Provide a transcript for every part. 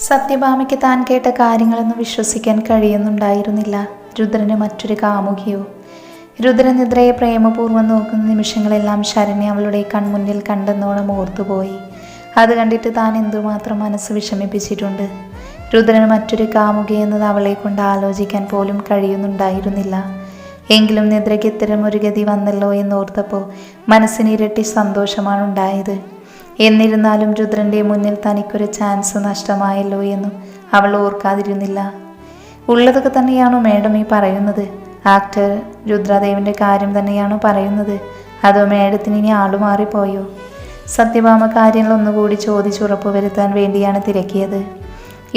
സത്യഭാമയ്ക്ക് താൻ കേട്ട കാര്യങ്ങളൊന്നും വിശ്വസിക്കാൻ കഴിയുന്നുണ്ടായിരുന്നില്ല. രുദ്രന് മറ്റൊരു കാമുകിയോ? രുദ്രനിദ്രയെ പ്രേമപൂർവ്വം നോക്കുന്ന നിമിഷങ്ങളെല്ലാം ശരണ്യ അവളുടെ കൺമുന്നിൽ കണ്ടെന്നോണം ഓർത്തുപോയി. അത് കണ്ടിട്ട് താൻ എന്തുമാത്രം മനസ്സ് വിഷമിപ്പിച്ചിട്ടുണ്ട്. രുദ്രന് മറ്റൊരു കാമുകിയെന്നത് അവളെ കൊണ്ട് ആലോചിക്കാൻ പോലും കഴിയുന്നുണ്ടായിരുന്നില്ല. എങ്കിലും നിദ്രയ്ക്ക് ഇത്തരം ഒരു ഗതി വന്നല്ലോ എന്നോർത്തപ്പോൾ മനസ്സിന് ഇരട്ടി സന്തോഷമാണ് ഉണ്ടായത്. എന്നിരുന്നാലും രുദ്രൻ്റെ മുന്നിൽ തനിക്കൊരു ചാൻസ് നഷ്ടമായല്ലോ എന്നും അവൾ ഓർക്കാതിരുന്നില്ല. ഉള്ളതൊക്കെ തന്നെയാണോ മേഡം ഈ പറയുന്നത്? ആക്ടർ രുദ്രദേവിൻ്റെ കാര്യം തന്നെയാണോ പറയുന്നത്? അതോ മേഡത്തിന് ഇനി ആളുമാറിപ്പോയോ? സത്യഭാമ കാര്യങ്ങളൊന്നുകൂടി ചോദിച്ചുറപ്പ് വരുത്താൻ വേണ്ടിയാണ് തിരക്കിയത്.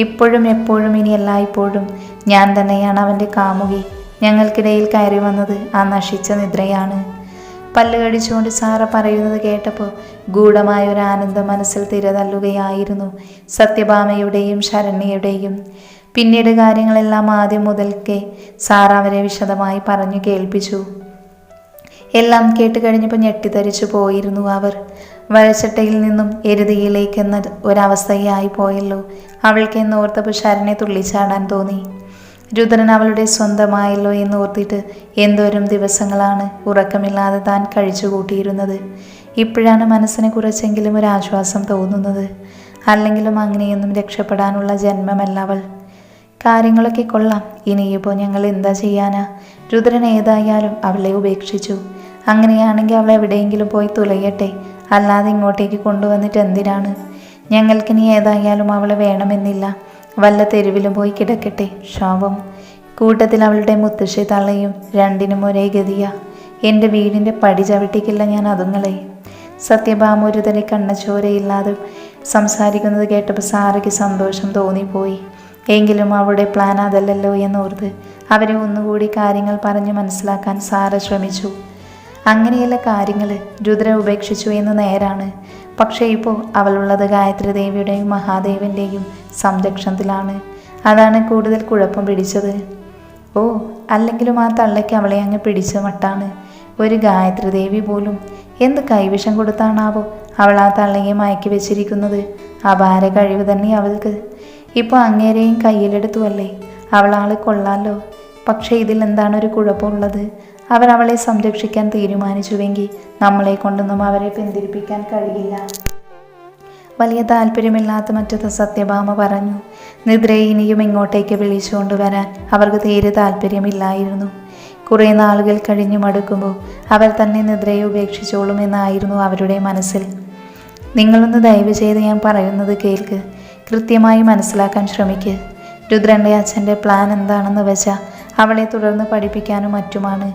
ഇപ്പോഴും എപ്പോഴും ഇനി എല്ലായ്പ്പോഴും ഞാൻ തന്നെയാണ് അവൻ്റെ കാമുകി. ഞങ്ങൾക്കിടയിൽ കയറി വന്നത് ആ നശിച്ച നിദ്രയാണ്. പല്ല് കടിച്ചുകൊണ്ട് സാറ പറയുന്നത് കേട്ടപ്പോൾ ഗൂഢമായൊരു ആനന്ദം മനസ്സിൽ തിരതല്ലുകയായിരുന്നു സത്യഭാമയുടെയും ശരണ്യയുടെയും. പിന്നീട് കാര്യങ്ങളെല്ലാം ആദ്യം മുതൽക്കേ സാറ അവരെ വിശദമായി പറഞ്ഞു കേൾപ്പിച്ചു. എല്ലാം കേട്ട് കഴിഞ്ഞപ്പോൾ ഞെട്ടിത്തരിച്ചു പോയിരുന്നു അവർ. വഴച്ചട്ടയിൽ നിന്നും എരുതിയിലേക്കെന്ന ഒരവസ്ഥയായി പോയല്ലോ അവൾക്ക് എന്നോർത്തപ്പോൾ ശരണ്യ തുള്ളിച്ചാടാൻ തോന്നി. രുദ്രൻ അവളുടെ സ്വന്തമായല്ലോ എന്നോർത്തിട്ട് എന്തോരം ദിവസങ്ങളാണ് ഉറക്കമില്ലാതെ താൻ കഴിച്ചു കൂട്ടിയിരുന്നത്. ഇപ്പോഴാണ് മനസ്സിനെ കുറച്ചെങ്കിലും ഒരു ആശ്വാസം തോന്നുന്നത്. അല്ലെങ്കിലും അങ്ങനെയൊന്നും രക്ഷപ്പെടാനുള്ള ജന്മമല്ല അവൾ. കാര്യങ്ങളൊക്കെ കൊള്ളാം, ഇനിയിപ്പോൾ ഞങ്ങൾ എന്താ ചെയ്യാനാ? രുദ്രൻ ഏതായാലും അവളെ ഉപേക്ഷിച്ചു. അങ്ങനെയാണെങ്കിൽ അവൾ എവിടെയെങ്കിലും പോയി തുലയട്ടെ, അല്ലാതെ ഇങ്ങോട്ടേക്ക് കൊണ്ടുവന്നിട്ട് എന്തിനാണ്? ഞങ്ങൾക്കിനി ഏതായാലും അവളെ വേണമെന്നില്ല. വല്ല തെരുവിലും പോയി കിടക്കട്ടെ, ശാപം. കൂട്ടത്തിൽ അവളുടെ മുത്തശ്ശി തള്ളയും രണ്ടിനും ഒരേ ഗതിയാ. എൻ്റെ വീടിൻ്റെ പടി ചവിട്ടിക്കില്ല ഞാൻ അതുങ്ങളെ. സത്യഭാമ ഒരു തരി കണ്ണച്ചോരയില്ലാതെ സംസാരിക്കുന്നത് കേട്ടപ്പോൾ സാറയ്ക്ക് സന്തോഷം തോന്നിപ്പോയി. എങ്കിലും അവളുടെ പ്ലാൻ അതല്ലല്ലോ എന്നോർത്ത് അവരെ ഒന്നുകൂടി കാര്യങ്ങൾ പറഞ്ഞ് മനസ്സിലാക്കാൻ സാറ ശ്രമിച്ചു. അങ്ങനെയല്ല കാര്യങ്ങൾ. രുദ്ര ഉപേക്ഷിച്ചു എന്ന് നേരാണ്. പക്ഷേ ഇപ്പോൾ അവളുള്ളത് ഗായത്രി ദേവിയുടെയും മഹാദേവൻ്റെയും സംരക്ഷണത്തിലാണ്. അതാണ് കൂടുതൽ കുഴപ്പം പിടിച്ചത്. ഓ, അല്ലെങ്കിലും ആ തള്ളയ്ക്ക് അവളെ അങ്ങ് പിടിച്ച മട്ടാണ്. ഒരു ഗായത്രി ദേവി പോലും എന്ത് കൈവിഷം കൊടുത്താണാവോ അവൾ ആ തള്ളയെ മയക്കി വെച്ചിരിക്കുന്നത്. അപാര കഴിവ് തന്നെ അവൾക്ക്. ഇപ്പോൾ അങ്ങേരെയും കയ്യിലെടുത്തുവല്ലേ. അവളാൾ കൊള്ളാലോ. പക്ഷേ ഇതിൽ എന്താണ് ഒരു കുഴപ്പമുള്ളത്? അവരവളെ സംരക്ഷിക്കാൻ തീരുമാനിച്ചുവെങ്കിൽ നമ്മളെ കൊണ്ടൊന്നും അവരെ പിന്തിരിപ്പിക്കാൻ കഴിയില്ല. വലിയ താല്പര്യമില്ലാത്ത മറ്റത് സത്യഭാമ പറഞ്ഞു. നിദ്രയെ ഇനിയും ഇങ്ങോട്ടേക്ക് വിളിച്ചുകൊണ്ടുവരാൻ അവർക്ക് തീരെ താല്പര്യമില്ലായിരുന്നു. കുറേ നാളുകൾ കഴിഞ്ഞു മടുക്കുമ്പോൾ അവർ തന്നെ നിദ്രയെ ഉപേക്ഷിച്ചോളുമെന്നായിരുന്നു അവരുടെ മനസ്സിൽ. നിങ്ങളൊന്ന് ദയവ് ചെയ്ത് ഞാൻ പറയുന്നത് കേൾക്ക്. കൃത്യമായി മനസ്സിലാക്കാൻ ശ്രമിക്ക്. രുദ്രൻ്റെ അച്ഛൻ്റെ പ്ലാൻ എന്താണെന്ന് വെച്ചാൽ അവളെ തുടർന്ന് പഠിപ്പിക്കാനും മറ്റുമാണ്.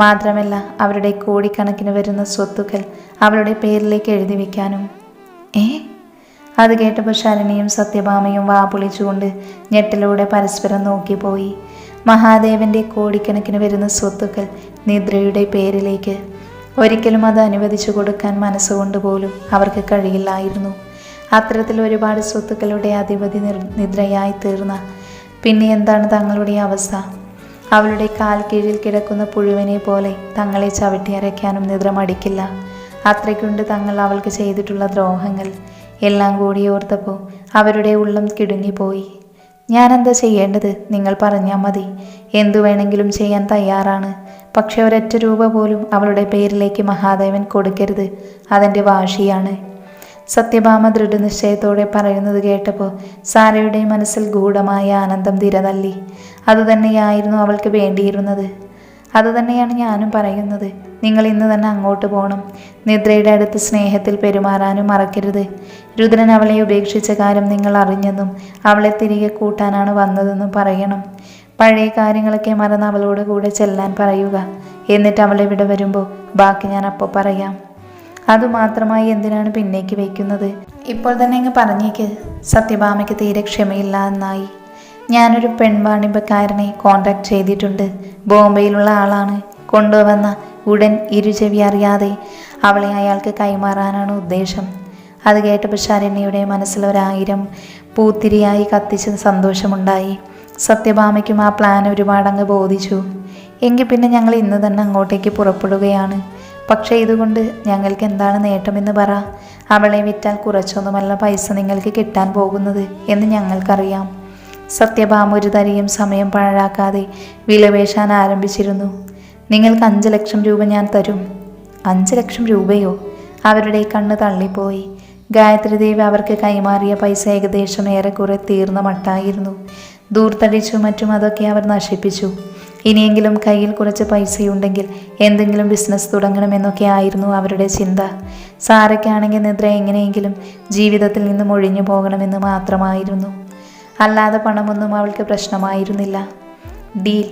മാത്രമല്ല അവരുടെ കോടിക്കണക്കിന് വരുന്ന സ്വത്തുക്കൾ അവളുടെ പേരിലേക്ക് എഴുതി വയ്ക്കാനും. അത് കേട്ടപ്പോൾ ശരണിയും സത്യഭാമയും വാപൊളിച്ചുകൊണ്ട് ഞെട്ടലോടെ പരസ്പരം നോക്കിപ്പോയി. മഹാദേവൻ്റെ കോടിക്കണക്കിന് വരുന്ന സ്വത്തുക്കൾ നിദ്രയുടെ പേരിലേക്ക്. ഒരിക്കലും അത് അനുവദിച്ചു കൊടുക്കാൻ മനസ്സുകൊണ്ട് പോലും അവർക്ക് കഴിയില്ലായിരുന്നു. അത്തരത്തിൽ ഒരുപാട് സ്വത്തുക്കളുടെ അധിപതി നിദ്രയായി തീർന്ന പിന്നെ എന്താണ് തങ്ങളുടെ അവസ്ഥ? അവളുടെ കാൽ കീഴിൽ കിടക്കുന്ന പുഴുവിനെ പോലെ തങ്ങളെ ചവിട്ടിയരയ്ക്കാനും നിദ്ര മടിക്കില്ല. അത്രയ്ക്കുണ്ട് തങ്ങൾ അവൾക്ക് ചെയ്തിട്ടുള്ള ദ്രോഹങ്ങൾ. എല്ലാം കൂടി ഓർത്തപ്പോൾ അവരുടെ ഉള്ളം കിടുങ്ങിപ്പോയി. ഞാനെന്താ ചെയ്യേണ്ടത്? നിങ്ങൾ പറഞ്ഞാൽ മതി. എന്തു വേണമെങ്കിലും ചെയ്യാൻ തയ്യാറാണ്. പക്ഷെ ഒരൊറ്റ രൂപ പോലും അവളുടെ പേരിലേക്ക് മഹാദേവൻ കൊടുക്കരുത്. അതെൻ്റെ വാശിയാണ്. സത്യഭാമ ദൃഢനിശ്ചയത്തോടെ പറയുന്നത് കേട്ടപ്പോൾ സാരയുടെ മനസ്സിൽ ഗൂഢമായ ആനന്ദം തിരതള്ളി. അതുതന്നെയായിരുന്നു അവൾക്ക് വേണ്ടിയിരുന്നത്. അതുതന്നെയാണ് ഞാനും പറയുന്നത്. നിങ്ങൾ ഇന്ന് തന്നെ അങ്ങോട്ട് പോകണം. നിദ്രയുടെ അടുത്ത് സ്നേഹത്തിൽ പെരുമാറാനും മറക്കരുത്. രുദ്രൻ അവളെ ഉപേക്ഷിച്ച കാര്യം നിങ്ങൾ അറിഞ്ഞെന്നും അവളെ തിരികെ കൂട്ടാനാണ് വന്നതെന്നും പറയണം. പഴയ കാര്യങ്ങളൊക്കെ മറന്ന് അവളോട് കൂടെ ചെല്ലാൻ പറയുക. എന്നിട്ട് അവൾ ഇവിടെ വരുമ്പോൾ ബാക്കി ഞാൻ അപ്പോൾ പറയാം. അതുമാത്രമായി എന്തിനാണ് പിന്നേക്ക് വയ്ക്കുന്നത്? ഇപ്പോൾ തന്നെ അങ്ങ് പറഞ്ഞേക്ക്. സത്യഭാമയ്ക്ക് തീരെ ക്ഷമയില്ല എന്നായി. ഞാനൊരു പെൺവാണിഭക്കാരനെ കോണ്ടാക്ട് ചെയ്തിട്ടുണ്ട്. ബോംബെയിലുള്ള ആളാണ്. കൊണ്ടുവന്ന ഉടൻ ഇരുചെവി അറിയാതെ അവളെ അയാൾക്ക് കൈമാറാനാണ് ഉദ്ദേശം. അത് കേട്ടപ്പോൾ ശരണ്യയുടെ മനസ്സിൽ 1000 പൂത്തിരിയായി കത്തിച്ച സന്തോഷമുണ്ടായി. സത്യഭാമയ്ക്കും ആ പ്ലാൻ ഒരുപാടങ്ങ് ബോധിച്ചു. എങ്കിൽ പിന്നെ ഞങ്ങൾ ഇന്ന് തന്നെ അങ്ങോട്ടേക്ക് പുറപ്പെടുകയാണ്. പക്ഷേ ഇതുകൊണ്ട് ഞങ്ങൾക്ക് എന്താണ് നേട്ടമെന്ന് പറ. അവളെ വിറ്റാൽ കുറച്ചൊന്നുമല്ല പൈസ നിങ്ങൾക്ക് കിട്ടാൻ പോകുന്നത് എന്ന് ഞങ്ങൾക്കറിയാം. സത്യഭാമ ഒരു തരിയും സമയം പാഴാക്കാതെ വിലപേശാൻ ആരംഭിച്ചിരുന്നു. നിങ്ങൾക്ക് 5 ലക്ഷം രൂപ ഞാൻ തരും. 5 ലക്ഷം രൂപയോ? അവരുടെ കണ്ണ് തള്ളിപ്പോയി. ഗായത്രി ദേവി അവർക്ക് കൈമാറിയ പൈസ ഏകദേശം ഏറെക്കുറെ തീർന്ന മട്ടായിരുന്നു. ദൂർത്തടിച്ചു മറ്റും അതൊക്കെ അവർ നശിപ്പിച്ചു. ഇനിയെങ്കിലും കയ്യിൽ കുറച്ച് പൈസയുണ്ടെങ്കിൽ എന്തെങ്കിലും ബിസിനസ് തുടങ്ങണമെന്നൊക്കെ ആയിരുന്നു അവരുടെ ചിന്ത. സാരയ്ക്കാണെങ്കിൽ നിദ്ര എങ്ങനെയെങ്കിലും ജീവിതത്തിൽ നിന്നും ഒഴിഞ്ഞു പോകണമെന്ന് മാത്രമായിരുന്നു. അല്ലാതെ പണമൊന്നും അവൾക്ക് പ്രശ്നമായിരുന്നില്ല. ഡീൽ.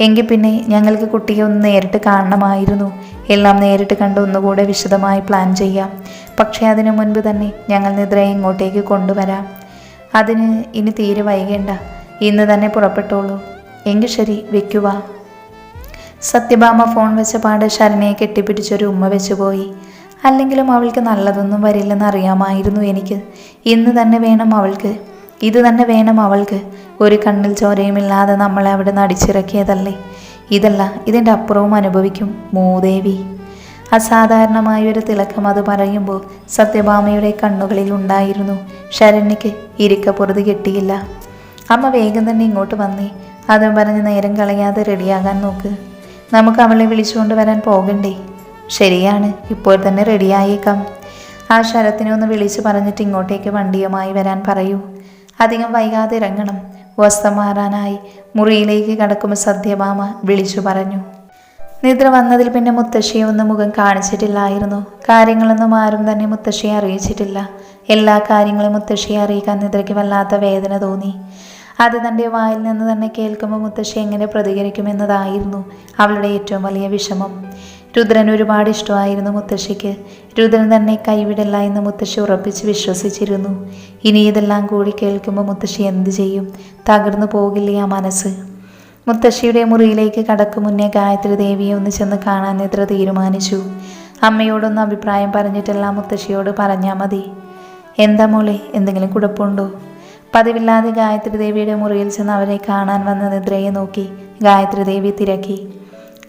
എങ്കിൽ പിന്നെ ഞങ്ങൾക്ക് കുട്ടിയെ ഒന്ന് നേരിട്ട് കാണണമായിരുന്നു. എല്ലാം നേരിട്ട് കണ്ട് ഒന്നുകൂടെ വിശദമായി പ്ലാൻ ചെയ്യാം. പക്ഷേ അതിനു മുൻപ് തന്നെ ഞങ്ങൾ നിദ്രയെ ഇങ്ങോട്ടേക്ക് കൊണ്ടുവരാം. അതിന് ഇനി തീരെ വൈകേണ്ട. ഇന്ന് തന്നെ പുറപ്പെട്ടോളൂ. എങ്കിൽ ശരി, വെക്കുക. സത്യഭാമ ഫോൺ വെച്ച പാട് ശരണ്യയെ കെട്ടിപ്പിടിച്ചൊരു ഉമ്മ വെച്ചു പോയി. അല്ലെങ്കിലും അവൾക്ക് നല്ലതൊന്നും വരില്ലെന്ന് അറിയാമായിരുന്നു എനിക്ക്. ഇന്ന് തന്നെ വേണം അവൾക്ക്. ഇത് തന്നെ വേണം അവൾക്ക്. ഒരു കണ്ണിൽ ചോരയുമില്ലാതെ നമ്മളെ അവിടെ നടിച്ചിറക്കിയതല്ലേ. ഇതല്ല, ഇതിൻ്റെ അപ്പുറവും അനുഭവിക്കും മൂദേവി. അസാധാരണമായൊരു തിളക്കം അത് പറയുമ്പോൾ സത്യഭാമയുടെ കണ്ണുകളിൽ ഉണ്ടായിരുന്നു. ശരണ്യക്ക് ഇരിക്കപ്പുറത്ത് കിട്ടിയില്ല. അമ്മ വേഗം തന്നെ ഇങ്ങോട്ട് വന്നേ. അതും പറഞ്ഞ് നേരം കളയാതെ റെഡിയാകാൻ നോക്ക്. നമുക്ക് അവളെ വിളിച്ചുകൊണ്ട് വരാൻ പോകണ്ടേ? ശരിയാണ്, ഇപ്പോൾ തന്നെ റെഡിയായേക്കാം. ആ ശരത്തിനെ ഒന്ന് വിളിച്ചു പറഞ്ഞിട്ട് ഇങ്ങോട്ടേക്ക് വണ്ടിയുമായി വരാൻ പറയൂ. അധികം വൈകാതെ ഇറങ്ങണം. വസ്ത്രം മാറാനായി മുറിയിലേക്ക് കടക്കുമ്പോൾ സത്യഭാമ വിളിച്ചു പറഞ്ഞു. നിദ്ര വന്നതിൽ പിന്നെ മുത്തശ്ശിയെ ഒന്നും മുഖം കാണിച്ചിട്ടില്ലായിരുന്നു. കാര്യങ്ങളൊന്നും ആരും തന്നെ മുത്തശ്ശിയെ അറിയിച്ചിട്ടില്ല. എല്ലാ കാര്യങ്ങളും മുത്തശ്ശിയെ അറിയിക്കാൻ നിദ്രയ്ക്ക് വല്ലാത്ത വേദന തോന്നി. അത് തൻ്റെ വായിൽ നിന്ന് തന്നെ കേൾക്കുമ്പോൾ മുത്തശ്ശി എങ്ങനെ പ്രതികരിക്കുമെന്നതായിരുന്നു അവളുടെ ഏറ്റവും വലിയ വിഷമം. രുദ്രൻ ഒരുപാട് ഇഷ്ടമായിരുന്നു മുത്തശ്ശിക്ക്. രുദ്രൻ തന്നെ കൈവിടില്ല എന്ന് മുത്തശ്ശി ഉറപ്പിച്ച് വിശ്വസിച്ചിരുന്നു. ഇനി ഇതെല്ലാം കൂടി കേൾക്കുമ്പോൾ മുത്തശ്ശി എന്തു ചെയ്യും? തകർന്നു പോകില്ലേ ആ മനസ്സ്? മുത്തശ്ശിയുടെ മുറിയിലേക്ക് കടക്കും മുന്നേ ഗായത്രി ദേവിയെ ഒന്ന് ചെന്ന് കാണാൻ നിദ്ര തീരുമാനിച്ചു. അമ്മയോടൊന്ന് അഭിപ്രായം പറഞ്ഞിട്ടെല്ലാം മുത്തശ്ശിയോട് പറഞ്ഞാൽ മതി. എന്താ മോളെ, എന്തെങ്കിലും കുഴപ്പമുണ്ടോ? പതിവില്ലാതെ ഗായത്രി ദേവിയുടെ മുറിയിൽ ചെന്ന് അവരെ കാണാൻ വന്ന നിദ്രയെ നോക്കി ഗായത്രി ദേവി തിരക്കി.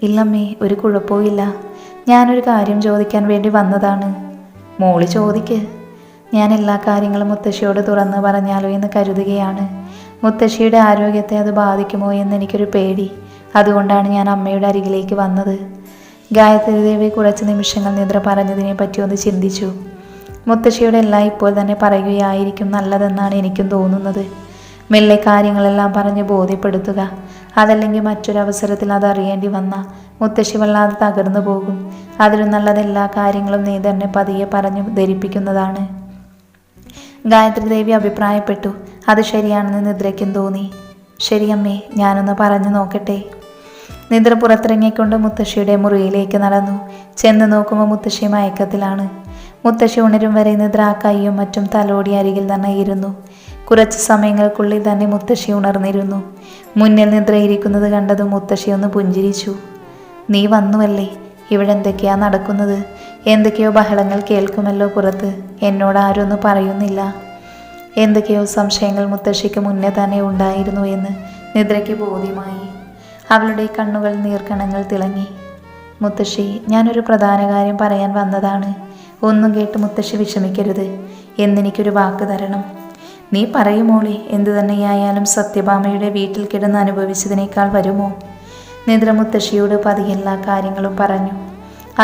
ഇല്ലമ്മേ, ഒരു കുഴപ്പവുമില്ല. ഞാനൊരു കാര്യം ചോദിക്കാൻ വേണ്ടി വന്നതാണ്. മോളി ചോദിക്ക്. ഞാൻ എല്ലാ കാര്യങ്ങളും മുത്തശ്ശിയോട് തുറന്ന് പറഞ്ഞാലോ എന്ന് കരുതുകയാണ്. മുത്തശ്ശിയുടെ ആരോഗ്യത്തെ അത് ബാധിക്കുമോ എന്ന് എനിക്കൊരു പേടി. അതുകൊണ്ടാണ് ഞാൻ അമ്മയുടെ അരികിലേക്ക് വന്നത്. ഗായത്രി ദേവി കുറച്ച് നിമിഷങ്ങൾ നിദ്ര പറഞ്ഞതിനെ പറ്റി ഒന്ന് ചിന്തിച്ചു. മുത്തശ്ശിയുടെ എല്ലാം ഇപ്പോൾ തന്നെ പറയുകയായിരിക്കും നല്ലതെന്നാണ് എനിക്കും തോന്നുന്നത്. മെല്ലെ കാര്യങ്ങളെല്ലാം പറഞ്ഞ് ബോധ്യപ്പെടുത്തുക. അതല്ലെങ്കിൽ മറ്റൊരവസരത്തിൽ അതറിയേണ്ടി വന്നാൽ മുത്തശ്ശി വല്ലാതെ തകർന്നു പോകും. അതിലും നല്ലത് എല്ലാ കാര്യങ്ങളും നീ തന്നെ പതിയെ പറഞ്ഞു ധരിപ്പിക്കുന്നതാണ്. ഗായത്രി ദേവി അഭിപ്രായപ്പെട്ടു. അത് ശരിയാണെന്ന് നിദ്രയ്ക്കും തോന്നി. ശരിയമ്മേ, ഞാനൊന്ന് പറഞ്ഞു നോക്കട്ടെ. നിദ്ര പുറത്തിറങ്ങിക്കൊണ്ട് മുത്തശ്ശിയുടെ മുറിയിലേക്ക് നടന്നു. ചെന്ന് നോക്കുമ്പോൾ മുത്തശ്ശി മയക്കത്തിലാണ്. മുത്തശ്ശി ഉണരും വരെ നിദ്ര ആ കൈയും മറ്റും തലോടി അരികിൽ തന്നെ ഇരുന്നു. കുറച്ച് സമയങ്ങൾക്കുള്ളിൽ തന്നെ മുത്തശ്ശി ഉണർന്നിരുന്നു. മുന്നിൽ നിദ്ര ഇരിക്കുന്നത് കണ്ടതും മുത്തശ്ശി ഒന്ന് പുഞ്ചിരിച്ചു. നീ വന്നുവല്ലേ? ഇവിടെ എന്തൊക്കെയാ നടക്കുന്നത്? എന്തൊക്കെയോ ബഹളങ്ങൾ കേൾക്കുമല്ലോ പുറത്ത്. എന്നോട് ആരും ഒന്നും പറയുന്നില്ല. എന്തൊക്കെയോ സംശയങ്ങൾ മുത്തശ്ശിക്ക് മുന്നേ തന്നെ ഉണ്ടായിരുന്നു എന്ന് നിദ്രയ്ക്ക് ബോധ്യമായി. അവളുടെ കണ്ണുകൾ നീർക്കണങ്ങൾ തിളങ്ങി. മുത്തശ്ശി, ഞാനൊരു പ്രധാന കാര്യം പറയാൻ വന്നതാണ്. ഒന്നും കേട്ട് മുത്തശ്ശി വിഷമിക്കരുത്. എന്നെനിക്കൊരു വാക്ക് തരണം. നീ പറയുമോളി, എന്തു തന്നെയായാലും സത്യഭാമയുടെ വീട്ടിൽ കിടന്ന് അനുഭവിച്ചതിനേക്കാൾ വരുമോ? നിദ്ര മുത്തശ്ശിയോട് പതിയെ എല്ലാ കാര്യങ്ങളും പറഞ്ഞു.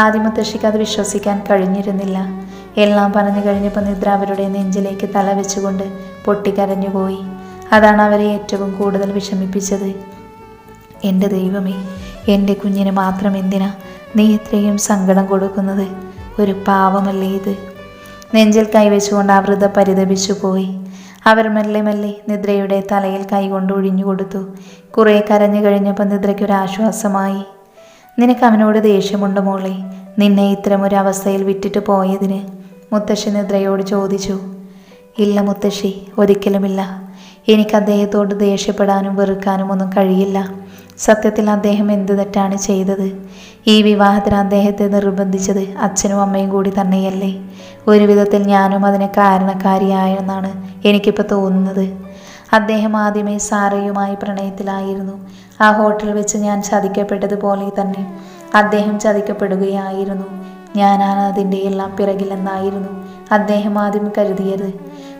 ആദ്യം മുത്തശ്ശിക്ക് അത് വിശ്വസിക്കാൻ കഴിഞ്ഞിരുന്നില്ല. എല്ലാം പറഞ്ഞു കഴിഞ്ഞപ്പോൾ നിദ്ര അവരുടെ നെഞ്ചിലേക്ക് തല വെച്ചുകൊണ്ട് പൊട്ടിക്കരഞ്ഞുപോയി. അതാണ് അവരെ ഏറ്റവും കൂടുതൽ വിഷമിപ്പിച്ചത്. എൻ്റെ ദൈവമേ, എൻ്റെ കുഞ്ഞിന് മാത്രം എന്തിനാ നീ ഇത്രയും സങ്കടം കൊടുക്കുന്നത്? ഒരു പാവമല്ലേ ഇത്? നെഞ്ചിൽ കൈവച്ചുകൊണ്ട് ആ വൃദ്ധ പരിതപിച്ചു പോയി. അവർ മെല്ലെ മെല്ലെ നിദ്രയുടെ തലയിൽ കൈകൊണ്ട് ഒഴിഞ്ഞു കൊടുത്തു. കുറേ കരഞ്ഞു കഴിഞ്ഞപ്പോൾ നിദ്രയ്ക്കൊരാശ്വാസമായി. നിനക്ക് അവനോട് ദേഷ്യമുണ്ട് മോളെ, നിന്നെ ഇത്തരമൊരു അവസ്ഥയിൽ വിട്ടിട്ട് പോയതിന്? മുത്തശ്ശി നിദ്രയോട് ചോദിച്ചു. ഇല്ല മുത്തശ്ശി, ഒരിക്കലുമില്ല. എനിക്ക് അദ്ദേഹത്തോട് ദേഷ്യപ്പെടാനും വെറുക്കാനും ഒന്നും കഴിയില്ല. സത്യത്തിൽ അദ്ദേഹം എന്ത് തെറ്റാണ് ചെയ്തത്? ഈ വിവാഹത്തിന് അദ്ദേഹത്തെ നിർബന്ധിച്ചത് അച്ഛനും അമ്മയും കൂടി തന്നെയല്ലേ? ഒരു വിധത്തിൽ ഞാനും അതിന് കാരണക്കാരിയായെന്നാണ് എനിക്കിപ്പോൾ തോന്നുന്നത്. അദ്ദേഹം ആദ്യമേ സാറയുമായി പ്രണയത്തിലായിരുന്നു. ആ ഹോട്ടലിൽ വെച്ച് ഞാൻ ചതിക്കപ്പെട്ടതുപോലെ തന്നെ അദ്ദേഹം ചതിക്കപ്പെടുകയായിരുന്നു. ഞാനാണ് അതിൻ്റെ എല്ലാം പിറകിലെന്നായിരുന്നു അദ്ദേഹം ആദ്യം കരുതിയത്.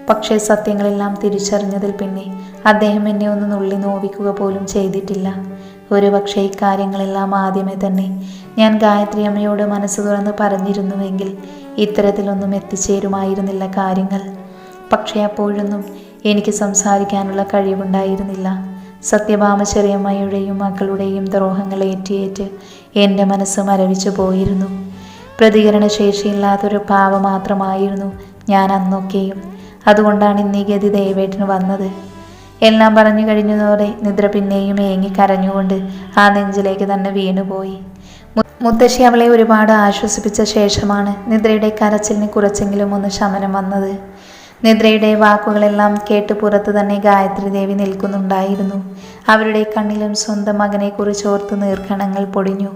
പക്ഷേ സത്യങ്ങളെല്ലാം തിരിച്ചറിഞ്ഞതിൽ പിന്നെ അദ്ദേഹം എന്നെ ഒന്ന് നുള്ളി നോവിക്കുക പോലും ചെയ്തിട്ടില്ല. ഒരുപക്ഷെ ഇക്കാര്യങ്ങളെല്ലാം ആദ്യമേ തന്നെ ഞാൻ ഗായത്രി അമ്മയോട് മനസ്സ് തുറന്ന് പറഞ്ഞിരുന്നുവെങ്കിൽ ഇത്തരത്തിലൊന്നും എത്തിച്ചേരുമായിരുന്നില്ല കാര്യങ്ങൾ. പക്ഷേ അപ്പോഴൊന്നും എനിക്ക് സംസാരിക്കാനുള്ള കഴിവുണ്ടായിരുന്നില്ല. സത്യഭാമ ചെറിയമ്മയുടെയും മക്കളുടെയും ദ്രോഹങ്ങൾ ഏറ്റിയേറ്റ് എൻ്റെ മനസ്സ് മരവിച്ചു പോയിരുന്നു. പ്രതികരണശേഷിയില്ലാത്തൊരു പാവ മാത്രമായിരുന്നു ഞാൻ അന്നൊക്കെയും. അതുകൊണ്ടാണ് ഇന്നീ ഗതി ദേവേട്ടന് വന്നത്. എല്ലാം പറഞ്ഞു കഴിഞ്ഞതോടെ നിദ്ര പിന്നെയും ഏങ്ങി കരഞ്ഞുകൊണ്ട് ആ നെഞ്ചിലേക്ക് തന്നെ വീണുപോയി. മുത്തശ്ശി അവളെ ഒരുപാട് ആശ്വസിപ്പിച്ച ശേഷമാണ് നിദ്രയുടെ കരച്ചിലിന് കുറച്ചെങ്കിലും ഒന്ന് ശമനം വന്നത്. നിദ്രയുടെ വാക്കുകളെല്ലാം കേട്ട് പുറത്ത് തന്നെ ഗായത്രി ദേവി നിൽക്കുന്നുണ്ടായിരുന്നു. അവരുടെ കണ്ണിലും സ്വന്തം മകനെക്കുറിച്ച് ഓർത്ത് നീർക്കണങ്ങൾ പൊടിഞ്ഞു.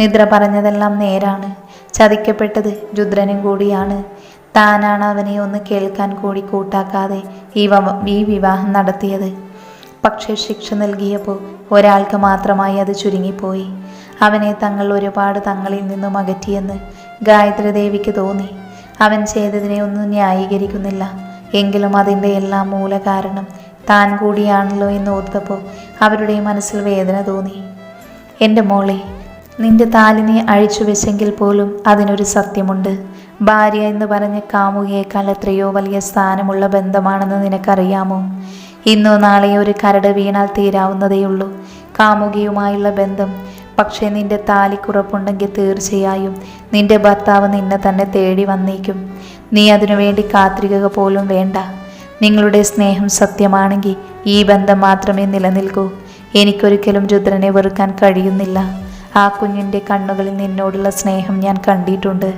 നിദ്ര പറഞ്ഞതെല്ലാം നേരാണ്. ചതിക്കപ്പെട്ടത് രുദ്രനും കൂടിയാണ്. താനാണ് അവനെ ഒന്ന് കേൾക്കാൻ കൂടി കൂട്ടാക്കാതെ ഈ വിവാഹം നടത്തിയത്. പക്ഷേ ശിക്ഷ നൽകിയപ്പോൾ ഒരാൾക്ക് മാത്രമായി അത് ചുരുങ്ങിപ്പോയി. അവനെ തങ്ങൾ ഒരുപാട് തങ്ങളിൽ നിന്നും അകറ്റിയെന്ന് ഗായത്രി ദേവിക്ക് തോന്നി. അവൻ ചെയ്തതിനെ ഒന്നും ന്യായീകരിക്കുന്നില്ല. എങ്കിലും അതിൻ്റെ എല്ലാം മൂല കാരണം താൻ കൂടിയാണല്ലോ എന്ന് ഓർത്തപ്പോൾ അവരുടെ മനസ്സിൽ വേദന തോന്നി. എൻ്റെ മോളെ, നിന്റെ താലിനെ അഴിച്ചു വെച്ചെങ്കിൽ പോലും അതിനൊരു സത്യമുണ്ട്. ഭാര്യ എന്ന് പറഞ്ഞ കാമുകിയേക്കാൾ എത്രയോ വലിയ സ്ഥാനമുള്ള ബന്ധമാണെന്ന് നിനക്കറിയാമോ? ഇന്നോ നാളെയോ ഒരു കരട് വീണാൽ തീരാവുന്നതേയുള്ളൂ കാമുകിയുമായുള്ള ബന്ധം. പക്ഷേ നിന്റെ താലിക്കുറപ്പുണ്ടെങ്കിൽ തീർച്ചയായും നിന്റെ ഭർത്താവ് നിന്നെ തന്നെ തേടി വന്നേക്കും. നീ അതിനുവേണ്ടി കാത്തിരിക്കുക പോലും വേണ്ട. നിങ്ങളുടെ സ്നേഹം സത്യമാണെങ്കിൽ ഈ ബന്ധം മാത്രമേ നിലനിൽക്കൂ. എനിക്കൊരിക്കലും രുദ്രനെ വെറുക്കാൻ കഴിയുന്നില്ല. ആ കുഞ്ഞിൻ്റെ കണ്ണുകളിൽ നിന്നോടുള്ള സ്നേഹം ഞാൻ കണ്ടിട്ടുണ്ട്.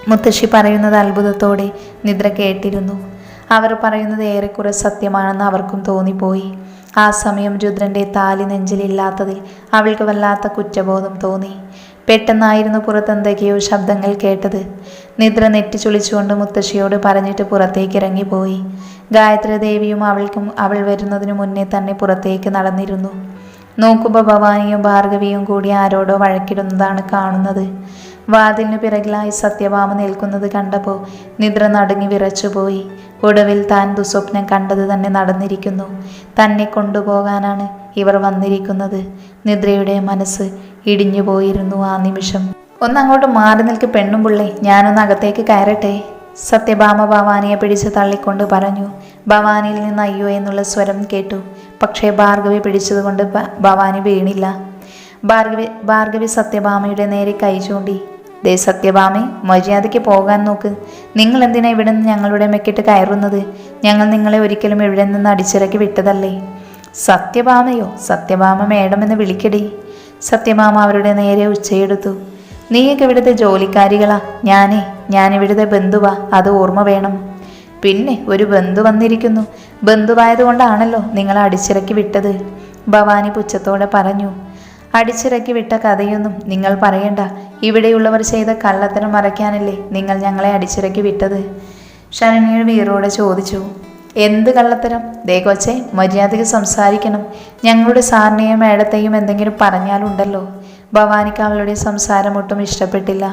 മുത്തശ്ശി പറയുന്നത് അത്ഭുതത്തോടെ നിദ്ര കേട്ടിരുന്നു. അവർ പറയുന്നത് ഏറെക്കുറെ സത്യമാണെന്ന് അവർക്കും തോന്നിപ്പോയി. ആ സമയം രുദ്രൻ്റെ താലി നെഞ്ചിലില്ലാത്തതിൽ അവൾക്ക് വല്ലാത്ത കുറ്റബോധം തോന്നി. പെട്ടെന്നായിരുന്നു പുറത്തെന്തൊക്കെയോ ശബ്ദങ്ങൾ കേട്ടത്. നിദ്ര നെറ്റിച്ചുളിച്ചുകൊണ്ട് മുത്തശ്ശിയോട് പറഞ്ഞിട്ട് പുറത്തേക്ക് ഇറങ്ങിപ്പോയി. ഗായത്രി ദേവിയും അവൾ വരുന്നതിനു മുന്നേ തന്നെ പുറത്തേക്ക് നടന്നിരുന്നു. നോക്കുമ്പോൾ ഭവാനിയും ഭാർഗവിയും കൂടി ആരോടോ വഴക്കിടുന്നതാണ് കാണുന്നത്. വാതിലിന് പിറകിലായി സത്യഭാമ നിൽക്കുന്നത് കണ്ടപ്പോൾ നിദ്ര നടുങ്ങി വിറച്ചുപോയി. ഒടുവിൽ താൻ ദുസ്വപ്നം കണ്ടത് തന്നെ നടന്നിരിക്കുന്നു. തന്നെ കൊണ്ടുപോകാനാണ് ഇവർ വന്നിരിക്കുന്നത്. നിദ്രയുടെ മനസ്സ് ഇടിഞ്ഞു പോയിരുന്നു ആ നിമിഷം. ഒന്നങ്ങോട്ട് മാറി നിൽക്ക് പെണ്ണും പിള്ളേ, ഞാനൊന്ന് അകത്തേക്ക് കയറട്ടെ. സത്യഭാമ ഭവാനിയെ പിടിച്ച് തള്ളിക്കൊണ്ട് പറഞ്ഞു. ഭവാനിയിൽ നിന്ന് അയ്യോ എന്നുള്ള സ്വരം കേട്ടു. പക്ഷേ ഭാർഗവി പിടിച്ചതുകൊണ്ട് ഭവാനി വീണില്ല. ഭാർഗവി സത്യഭാമയുടെ നേരെ കൈ ചൂണ്ടി. ദേ സത്യഭാമേ, മര്യാദയ്ക്ക് പോകാൻ നോക്ക്. നിങ്ങൾ എന്തിനാ ഇവിടെ നിന്ന് ഞങ്ങളുടെ മെക്കിട്ട് കയറുന്നത്? ഞങ്ങൾ നിങ്ങളെ ഒരിക്കലും ഇവിടെ നിന്ന് അടിച്ചിറക്കി വിട്ടതല്ലേ. സത്യഭാമയോ? സത്യഭാമ മേഡമെന്ന് വിളിക്കടി. സത്യഭാമ അവരുടെ നേരെ ഉച്ചയെടുത്തു. നീയൊക്കെ ഇവിടുത്തെ ജോലിക്കാരികളാ. ഞാനിവിടുത്തെ ബന്ധുവാ, അത് ഓർമ്മ വേണം. പിന്നെ ഒരു ബന്ധു വന്നിരിക്കുന്നു. ബന്ധുവായതുകൊണ്ടാണല്ലോ നിങ്ങളെ അടിച്ചിറക്കി വിട്ടത്, ഭവാനി പുച്ഛത്തോടെ പറഞ്ഞു. അടിച്ചിറക്കി വിട്ട കഥയൊന്നും നിങ്ങൾ പറയണ്ട. ഇവിടെയുള്ളവർ ചെയ്ത കള്ളത്തരം മറയ്ക്കാനല്ലേ നിങ്ങൾ ഞങ്ങളെ അടിച്ചിറക്കി വിട്ടത്? ശരണ്യ വീറോടെ ചോദിച്ചു. എന്ത് കള്ളത്തരം? ദേ കൊച്ചേ, മര്യാദയ്ക്ക് സംസാരിക്കണം. ഞങ്ങളുടെ സാറിനെയും മേഡത്തെയും എന്തെങ്കിലും പറഞ്ഞാലുണ്ടല്ലോ. ഭവാനിക്ക് അവളുടെ സംസാരം ഒട്ടും ഇഷ്ടപ്പെട്ടില്ല.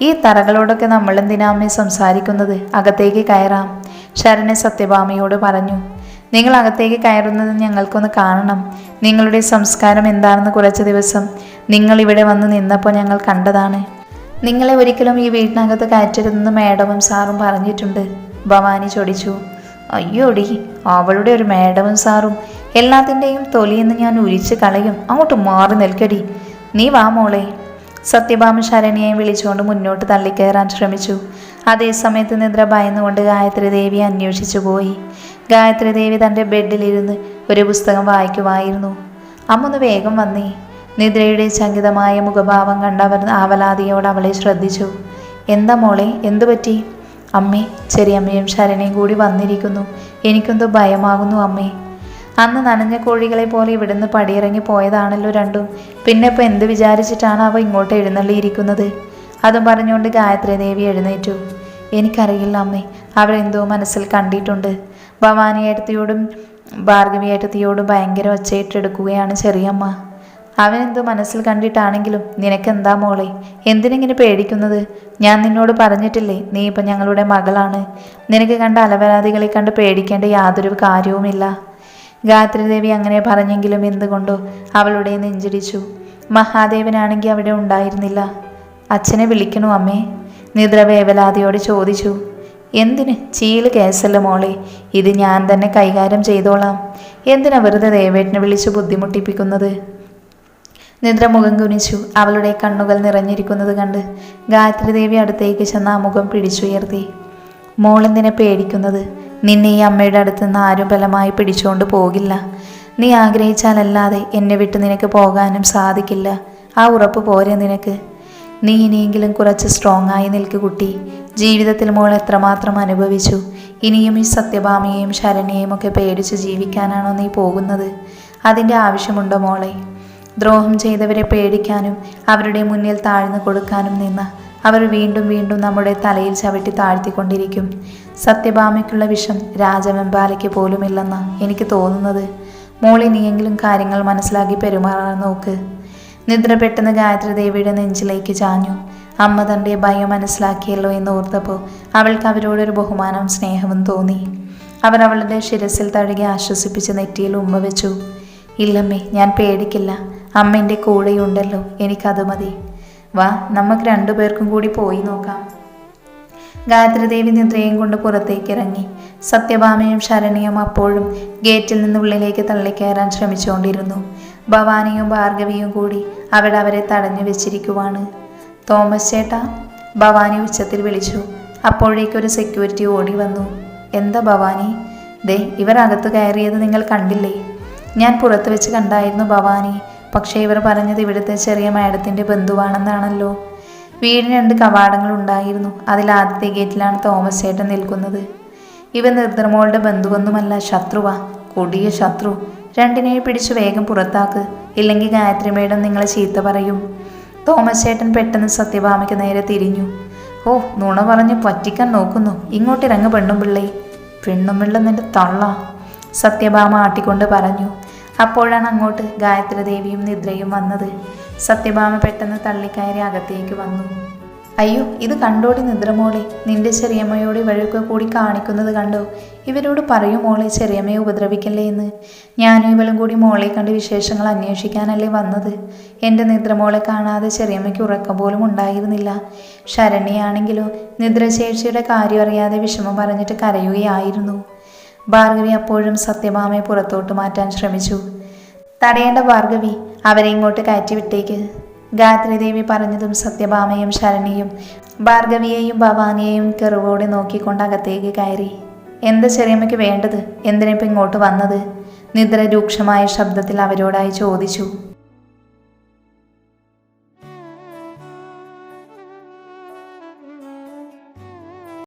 ഈ തറകളോടൊക്കെ നമ്മളെന്തിനാ അമ്മേ സംസാരിക്കുന്നത്? അകത്തേക്ക് കയറാം, ശരണ്യ സത്യഭാമയോട് പറഞ്ഞു. നിങ്ങൾ അകത്തേക്ക് കയറുന്നത് ഞങ്ങൾക്കൊന്ന് കാണണം. നിങ്ങളുടെ സംസ്കാരം എന്താണെന്ന് കുറച്ച് ദിവസം നിങ്ങൾ ഇവിടെ വന്ന് നിന്നപ്പോൾ ഞങ്ങൾ കണ്ടതാണ്. നിങ്ങളെ ഒരിക്കലും ഈ വീട്ടിനകത്ത് കയറ്റരുതെന്ന് മേഡവും സാറും പറഞ്ഞിട്ടുണ്ട്, ഭവാനി ചൊടിച്ചു. അയ്യോടി, അവളുടെ ഒരു മേഡവും സാറും, എല്ലാത്തിൻ്റെയും തൊലിയെന്ന് ഞാൻ ഉരിച്ച് കളയും. അങ്ങോട്ട് മാറി നിൽക്കടി. നീ വാ മോളെ. സത്യഭാമ ശരണ്യയെ വിളിച്ചുകൊണ്ട് മുന്നോട്ട് തള്ളിക്കയറാൻ ശ്രമിച്ചു. അതേസമയത്ത് നിദ്ര ഭയന്നുകൊണ്ട് ഗായത്രി ദേവിയെ അന്വേഷിച്ചു പോയി. ഗായത്രി ദേവി തൻ്റെ ബെഡിലിരുന്ന് ഒരു പുസ്തകം വായിക്കുമായിരുന്നു. അമ്മ ഒന്ന് വേഗം വന്നേ. നിദ്രയുടെ ചങ്കിതമായ മുഖഭാവം കണ്ടവർ ആവലാതിയോട് അവളെ ശ്രദ്ധിച്ചു. എന്താ മോളെ, എന്തു പറ്റി? അമ്മേ, ചെറിയമ്മയും ശരണ്യയും കൂടി വന്നിരിക്കുന്നു. എനിക്കെന്തോ ഭയമാകുന്നു അമ്മേ. അന്ന് നനഞ്ഞ കോഴികളെ പോലെ ഇവിടുന്ന് പടിയിറങ്ങി പോയതാണല്ലോ രണ്ടും. പിന്നെ ഇപ്പോൾ എന്ത് വിചാരിച്ചിട്ടാണ് അവ ഇങ്ങോട്ട് എഴുന്നള്ളിയിരിക്കുന്നത്? അതും പറഞ്ഞുകൊണ്ട് ഗായത്രി ദേവി എഴുന്നേറ്റു. എനിക്കറിയില്ല അമ്മേ, അവരെന്തോ മനസ്സിൽ കണ്ടിട്ടുണ്ട്. ഭവാനി ഏട്ടത്തിയോടും ഭാർഗവി ഏട്ടത്തിയോടും ഭയങ്കര ഒച്ചയിട്ടെടുക്കുകയാണ് ചെറിയമ്മ. അവനെന്തോ മനസ്സിൽ കണ്ടിട്ടാണെങ്കിലും നിനക്കെന്താ മോളെ, എന്തിനെങ്ങനെ പേടിക്കുന്നത്? ഞാൻ നിന്നോട് പറഞ്ഞിട്ടില്ലേ, നീ ഇപ്പം ഞങ്ങളുടെ മകളാണ്. നിനക്ക് കണ്ട അലവരാതികളെ കണ്ട് പേടിക്കേണ്ട യാതൊരു കാര്യവുമില്ല. ഗായത്രീദേവി അങ്ങനെ പറഞ്ഞെങ്കിലും എന്തുകൊണ്ടോ അവളുടെ നെഞ്ചിടിച്ചു. മഹാദേവനാണെങ്കിൽ അവിടെ ഉണ്ടായിരുന്നില്ല. അച്ഛനെ വിളിക്കണോ അമ്മേ? നിദ്ര വേവലാതിയോട് ചോദിച്ചു. എന്തിന്? ചീല് കേസല്ല മോളെ, ഇത് ഞാൻ തന്നെ കൈകാര്യം ചെയ്തോളാം. എന്തിനാ വെറുതെ ദേവേട്ടനെ വിളിച്ച് ബുദ്ധിമുട്ടിപ്പിക്കുന്നത്? നിദ്ര മുഖം കുനിച്ചു. അവളുടെ കണ്ണുകൾ നിറഞ്ഞിരിക്കുന്നത് കണ്ട് ഗായത്രീദേവി അടുത്തേക്ക് ചെന്ന് ആ മുഖം പിടിച്ചുയർത്തി. മോളെന്തിനെ പേടിക്കുന്നത്? നിന്നെ ഈ അമ്മയുടെ അടുത്ത് നിന്ന് ആരും ബലമായി പിടിച്ചുകൊണ്ട് പോകില്ല. നീ ആഗ്രഹിച്ചാലല്ലാതെ എന്നെ വിട്ട് നിനക്ക് പോകാനും സാധിക്കില്ല. ആ ഉറപ്പ് പോരെ നിനക്ക്? നീ ഇനിയെങ്കിലും കുറച്ച് സ്ട്രോങ് ആയി നിൽക്ക് കുട്ടി. ജീവിതത്തിൽ മോൾ എത്രമാത്രം അനുഭവിച്ചു. ഇനിയും ഈ സത്യഭാമയെയും ശരണ്യയും ഒക്കെ പേടിച്ച് ജീവിക്കാനാണോ നീ പോകുന്നത്? അതിൻ്റെ ആവശ്യമുണ്ടോ മോളെ? ദ്രോഹം ചെയ്തവരെ പേടിക്കാനും അവരുടെ മുന്നിൽ താഴ്ന്നു കൊടുക്കാനും നിന്ന അവർ വീണ്ടും വീണ്ടും നമ്മുടെ തലയിൽ ചവിട്ടി താഴ്ത്തിക്കൊണ്ടിരിക്കും. സത്യഭാമയ്ക്കുള്ള വിഷം രാജവെമ്പാലയ്ക്ക് പോലുമില്ലെന്നാ എനിക്ക് തോന്നുന്നത്. മോളി നീയെങ്കിലും കാര്യങ്ങൾ മനസ്സിലാക്കി പെരുമാറാൻ നോക്ക്. നിദ്ര പെട്ടെന്ന് ഗായത്രീദേവിയുടെ നെഞ്ചിലേക്ക് ചാഞ്ഞു. അമ്മ തൻ്റെ ഭയം മനസ്സിലാക്കിയല്ലോ എന്ന് ഓർത്തപ്പോൾ അവൾക്ക് അവരോടൊരു ബഹുമാനവും സ്നേഹവും തോന്നി. അവർ അവളുടെ ശിരസിൽ തഴുകി ആശ്വസിപ്പിച്ച് നെറ്റിയിൽ ഉമ്മ വെച്ചു. ഇല്ലമ്മേ, ഞാൻ പേടിക്കില്ല. അമ്മ എൻ്റെ കൂടെയുണ്ടല്ലോ, എനിക്കത് മതി. വാ, നമുക്ക് രണ്ടുപേർക്കും കൂടി പോയി നോക്കാം. ഗായത്രീദേവി നിദ്രയും കൊണ്ട് പുറത്തേക്ക് ഇറങ്ങി. സത്യഭാമയും ശരണ്യയും അപ്പോഴും ഗേറ്റിൽ നിന്ന് ഉള്ളിലേക്ക് തള്ളിക്കയറാൻ ശ്രമിച്ചുകൊണ്ടിരുന്നു. ഭവാനിയും ഭാർഗവിയും കൂടി അവിടെ അവരെ തടഞ്ഞു വെച്ചിരിക്കുവാണ്. തോമസ് ചേട്ടാ, ഭവാനി ഉച്ചത്തിൽ വിളിച്ചു. അപ്പോഴേക്കൊരു സെക്യൂരിറ്റി ഓടി വന്നു. എന്താ ഭവാനി? ദേ, ഇവർ അകത്ത് കയറിയത് നിങ്ങൾ കണ്ടില്ലേ? ഞാൻ പുറത്ത് വെച്ച് കണ്ടായിരുന്നു ഭവാനി. പക്ഷേ ഇവർ പറഞ്ഞത് ഇവിടുത്തെ ചെറിയ മാഡത്തിൻ്റെ ബന്ധുവാണെന്നാണല്ലോ. വീടിന് 2 കവാടങ്ങൾ ഉണ്ടായിരുന്നു. അതിൽ ആദ്യത്തെ ഗേറ്റിലാണ് തോമസ് ചേട്ടൻ നിൽക്കുന്നത്. ഇവ നിർദ്രമോളുടെ ബന്ധുവൊന്നുമല്ല, ശത്രുവാ, കൊടിയ ശത്രു. രണ്ടിനെയും പിടിച്ചു വേഗം പുറത്താക്ക്, ഇല്ലെങ്കിൽ ഗായത്രി മേഡം നിങ്ങളെ ചീത്ത പറയും. തോമസ് ചേട്ടൻ പെട്ടെന്ന് സത്യഭാമയ്ക്ക് നേരെ തിരിഞ്ഞു. ഓ, നുണ പറഞ്ഞ് പറ്റിക്കാൻ നോക്കുന്നു. ഇങ്ങോട്ടിറങ്ങ് പെണ്ണും പിള്ളേ. പെണ്ണും പിള്ള നിന്റെ തള്ള, സത്യഭാമ ആട്ടിക്കൊണ്ട് പറഞ്ഞു. അപ്പോഴാണ് അങ്ങോട്ട് ഗായത്രീദേവിയും നിദ്രയും വന്നത്. സത്യഭാമ പെട്ടെന്ന് തള്ളിക്കയറി അകത്തേക്ക് വന്നു. അയ്യോ, ഇത് കണ്ടോടി നിദ്രമോളെ, നിന്റെ ചെറിയമ്മയോട് ഇവരൊക്കെ കൂടി കാണിക്കുന്നത് കണ്ടോ? ഇവരോട് പറയൂ മോളെ, ചെറിയമ്മയെ ഉപദ്രവിക്കല്ലേ എന്ന്. ഞാനും ഇവളും കൂടി മോളെ കണ്ട് വിശേഷങ്ങൾ അന്വേഷിക്കാനല്ലേ വന്നത്. എൻ്റെ നിദ്രമോളെ കാണാതെ ചെറിയമ്മയ്ക്ക് ഉറക്കം പോലും ഉണ്ടായിരുന്നില്ല. ശരണ്യയാണെങ്കിലോ നിദ്ര ചേച്ചിയുടെ കാര്യം അറിയാതെ വിഷമം പറഞ്ഞിട്ട് കരയുകയായിരുന്നു. ഭാർഗവി അപ്പോഴും സത്യഭാമയെ പുറത്തോട്ട് മാറ്റാൻ ശ്രമിച്ചു. തടയേണ്ട ഭാർഗവി, അവരെ ഇങ്ങോട്ട് കയറ്റിവിട്ടേക്ക്. ഗായത്രീദേവി പറഞ്ഞതും സത്യഭാമയും ശരണ്യയും ഭാർഗവിയെയും ഭവാനിയെയും കെറുവോടെ നോക്കിക്കൊണ്ട് അകത്തേക്ക് കയറി. എന്താ ചെറിയമ്മയ്ക്ക് വേണ്ടത്? എന്തിനിപ്പോൾ ഇങ്ങോട്ട് വന്നത്? നിദ്ര രൂക്ഷമായ ശബ്ദത്തിൽ അവരോടായി ചോദിച്ചു.